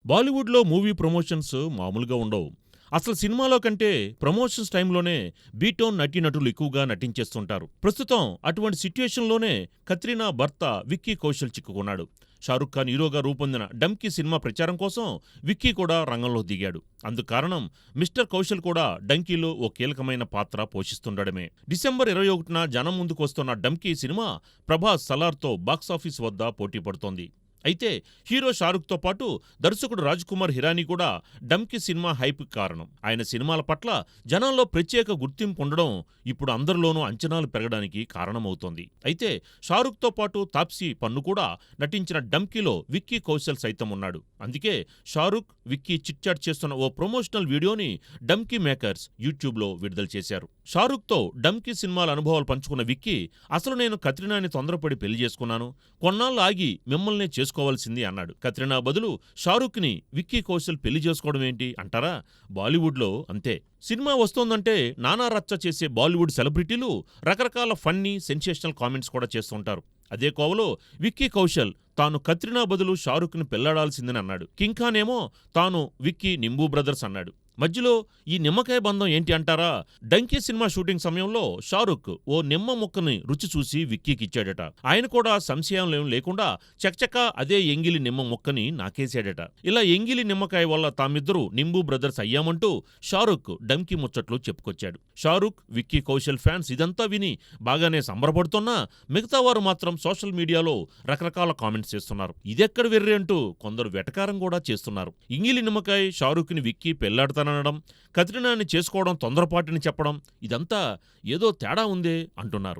బాలీవుడ్‌లో movie promotions మామూలుగా ఉండవు. అసలు సినిమాలో కంటే ప్రమోషన్స్ టైంలోనే బీటౌన్ నటీనటులు ఎక్కువగా నటించేస్తుంటారు. ప్రస్తుతం అటువంటి సిట్యుయేషన్‌లోనే కత్రినా భర్త విక్కీ కౌశల్ చిక్కుకున్నాడు. షారుఖ్ ఖాన్ హీరోగా రూపొందిన 'డంకీ' సినిమా ప్రచారం కోసం విక్కీ కూడా రంగంలో దిగాడు. అందుకారణం మిస్టర్ కౌశల్ కూడా 'డంకీ'లో ఓ కీలకమైన పాత్ర పోషిస్తుండడమే. డిసెంబర్ 21న జనం ముందుకు వస్తున్న 'డంకీ' సినిమా ప్రభాస్, సలార్‌తో బాక్సాఫీస్ వద్ద పోటీ పడుతోంది. అయితే హీరో షారుఖ్తో పాటు దర్శకుడు రాజ్కుమార్ హిరానీ కూడా 'డంకీ' సినిమా హైప్‌కి కారణం. ఆయన సినిమాల పట్ల జనంలో ప్రత్యేక గుర్తింపు ఉండడం ఇప్పుడు అందరిలోనూ అంచనాలు పెరగడానికి కారణమవుతోంది. అయితే షారుఖ్తో పాటు తాప్సీ పన్ను కూడా నటించిన 'డంకీ'లో విక్కీ కౌశల్ సైతం ఉన్నాడు. అందుకే షారుఖ్, విక్కీ చిట్చాట్ చేస్తున్న ఓ ప్రమోషనల్ వీడియోని 'డంకీ' మేకర్స్ యూట్యూబ్లో విడుదల చేశారు. షారుఖ్తో 'డంకీ' సినిమాల అనుభవాలు పంచుకున్న విక్కీ, అసలు నేను కత్రినాని తొందరపడి పెళ్లి చేసుకున్నాను, కొన్నాళ్ళు ఆగి మిమ్మల్నే చేసుకోవాల్సింది అన్నాడు. కత్రినా బదులు షారుఖ్ని విక్కీ కౌశల్ పెళ్లి చేసుకోవడం ఏంటి అంటారా? బాలీవుడ్లో అంతే. సినిమా వస్తోందంటే నానా రచ్చ చేసే బాలీవుడ్ సెలబ్రిటీలు రకరకాల ఫన్నీ, సెన్సేషనల్ కామెంట్స్ కూడా చేస్తుంటారు. అదే కోవలో విక్కీ కౌశల్ తాను కత్రినా బదులు షారుఖ్ని పెళ్లాడాల్సిందని అన్నాడు. కింగ్ ఖాన్ ఏమో తాను విక్కీ నింబూ బ్రదర్స్ అన్నాడు. మధ్యలో ఈ నిమ్మకాయ బంధం ఏంటి అంటారా? 'డంకీ' సినిమా షూటింగ్ సమయంలో షారుఖ్ ఓ నిమ్మ ముక్కని రుచి చూసి విక్కీకి ఇచ్చాడట. ఆయన కూడా సంశయం లేకుండా చకచకా అదే ఎంగిలి నిమ్మ ముక్కని నాకేశాడట. ఇలా ఎంగిలి నిమ్మకాయ వల్ల తామిద్దరూ నింబూ బ్రదర్స్ అయ్యామంటూ షారుఖ్ 'డంకీ' ముచ్చట్లు చెప్పుకొచ్చాడు. షారుఖ్, విక్కీ కౌశల్ ఫ్యాన్స్ ఇదంతా విని బాగానే సంబరపడుతున్నా మిగతా వారు మాత్రం సోషల్ మీడియాలో రకరకాల కామెంట్స్ చేస్తున్నారు. ఇదెక్కడ వెర్రి అంటూ కొందరు వెటకారం కూడా చేస్తున్నారు. ఎంగిలి నిమ్మకాయ షారుఖ్ని విక్కీ పెళ్లాడతానడం, కత్రినాని చేసుకోవడం తొందరపాటుని చెప్పడం, ఇదంతా ఏదో తేడా ఉందే అంటున్నారు.